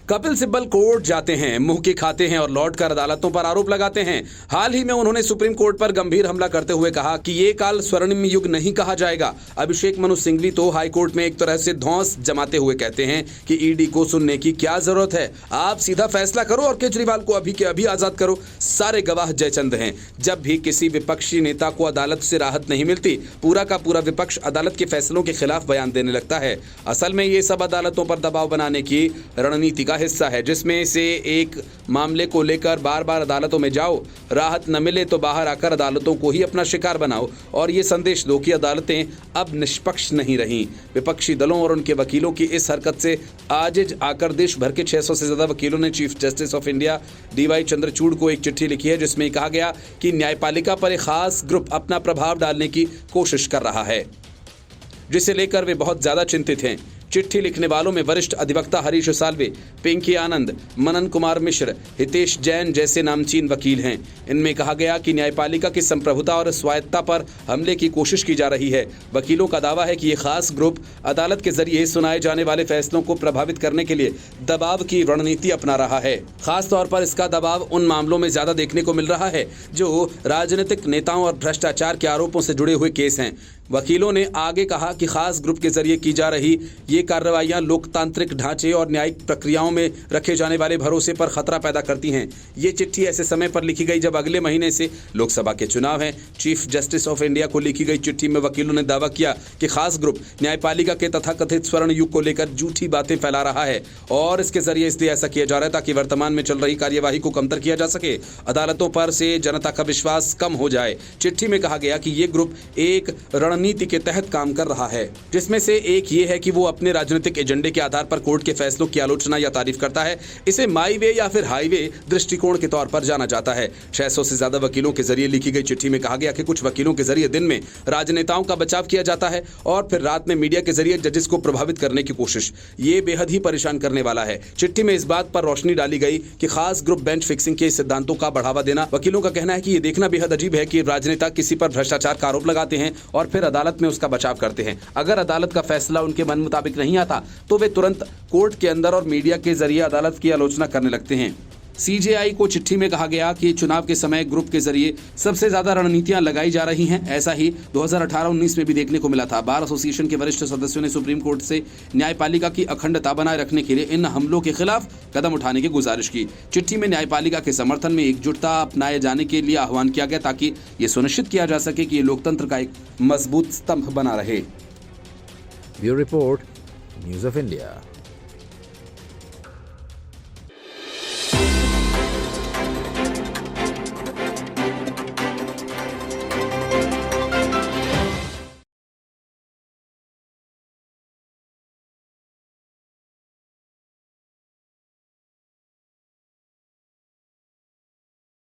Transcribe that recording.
Kapil Sibal court जाते हैं, मुंह की खाते हैं और लौटकर अदालतों पर आरोप लगाते हैं। हाल ही में उन्होंने सुप्रीम कोर्ट पर गंभीर हमला करते हुए कहा कि ये काल स्वर्णिम युग नहीं कहा जाएगा। अभिषेक मनु सिंघवी तो हाई कोर्ट में एक तरह से धौंस जमाते हुए कहते हैं कि ईडी को सुनने की क्या जरूरत है, आप सीधा फैसला करो और केजरीवाल को अभी के अभी आजाद करो। सारे गवाह जयचंद हैं। जब भी किसी विपक्षी नेता को अदालत से राहत नहीं मिलती, पूरा का पूरा विपक्ष अदालत के फैसलों के खिलाफ बयान देने लगता है। असल में ये सब अदालतों पर दबाव बनाने की रणनीति का हिस्सा है, जिसमें से एक मामले को लेकर बार बार अदालतों में जाओ, राहत न मिले तो बाहर आकर अदालतों को ही अपना शिकार बनाओ और ये संदेश दो कि अदालतें अब निष्पक्ष नहीं रहीं। विपक्षी दलों और उनके वकीलों की इस हरकत से आजिज आकर देश भर के 600 से ज्यादा वकीलों ने chief justice of India DY Chandrachud को एक चिट्ठी लिखी है, जिसमें कहा गया कि न्यायपालिका पर एक खास ग्रुप अपना प्रभाव डालने की कोशिश कर रहा है, जिसे लेकर वे बहुत ज्यादा चिंतित हैं। चिट्ठी लिखने वालों में वरिष्ठ अधिवक्ता हरीश साल्वे, पिंकी आनंद, मनन कुमार मिश्र, हितेश जैन जैसे नामचीन वकील हैं। इनमें कहा गया कि न्यायपालिका की संप्रभुता और स्वायत्तता पर हमले की कोशिश की जा रही है। वकीलों का दावा है कि ये खास ग्रुप अदालत के जरिए सुनाए जाने वाले फैसलों को प्रभावित करने के लिए दबाव की रणनीति अपना रहा है। खास तौर पर इसका दबाव उन मामलों में ज्यादा देखने को मिल रहा है जो राजनीतिक नेताओं और भ्रष्टाचार के आरोपों से जुड़े हुए केस हैं। वकीलों ने आगे कहा कि खास ग्रुप के जरिए की जा रही ये कार्रवाइयां लोकतांत्रिक ढांचे और न्यायिक प्रक्रियाओं में रखे जाने वाले भरोसे पर खतरा पैदा करती हैं। ये चिट्ठी ऐसे समय पर लिखी गई जब अगले महीने से लोकसभा के चुनाव हैं। चीफ जस्टिस ऑफ इंडिया को लिखी गई चिट्ठी में वकीलों ने दावा किया कि खास ग्रुप न्यायपालिका के तथाकथित स्वर्ण युग को लेकर झूठी बातें फैला रहा है और इसके जरिए इसलिए ऐसा किया जा रहा है ताकि वर्तमान में चल रही कार्यवाही को कमतर किया जा सके, अदालतों पर से जनता का विश्वास कम हो जाए। चिट्ठी में कहा गया कि ये ग्रुप एक रणनीति के तहत काम कर रहा है, जिसमें से एक ये है कि वो अपने राजनीतिक एजेंडे के आधार पर कोर्ट के फैसलों की आलोचना या तारीफ करता है। इसे माई वे या फिर हाईवे दृष्टिकोण के तौर पर जाना जाता है। 600 से ज्यादा वकीलों के जरिए लिखी गई चिट्ठी में कहा गया कि कुछ वकीलों के जरिए दिन में राजनेताओं का बचाव किया जाता है और फिर रात में मीडिया के जरिए जजेस को प्रभावित करने की कोशिश। ये बेहद ही परेशान करने वाला है। चिट्ठी में इस बात पर रोशनी डाली गई कि खास ग्रुप बेंच फिक्सिंग के सिद्धांतों का बढ़ावा देना। वकीलों का कहना है कि यह देखना बेहद अजीब है कि राजनेता किसी पर भ्रष्टाचार का आरोप लगाते हैं और फिर अदालत में उसका बचाव करते हैं। अगर अदालत का फैसला उनके मन मुताबिक नहीं आता तो वे तुरंत कोर्ट के अंदर और मीडिया के जरिए अदालत की आलोचना करने लगते हैं। CJI को चिट्ठी में कहा गया कि चुनाव के समय ग्रुप के जरिए सबसे ज्यादा रणनीतियां लगाई जा रही हैं। ऐसा ही 2018-19 में भी देखने को मिला था। बार एसोसिएशन के वरिष्ठ सदस्यों ने सुप्रीम कोर्ट से न्यायपालिका की अखंडता बनाए रखने के लिए इन हमलों के खिलाफ कदम उठाने की गुजारिश की। चिट्ठी में न्यायपालिका के समर्थन में एकजुटता अपनाए जाने के लिए आह्वान किया गया ताकि ये सुनिश्चित किया जा सके कि ये लोकतंत्र का एक मजबूत स्तंभ बना रहे। Bureau report, news of India.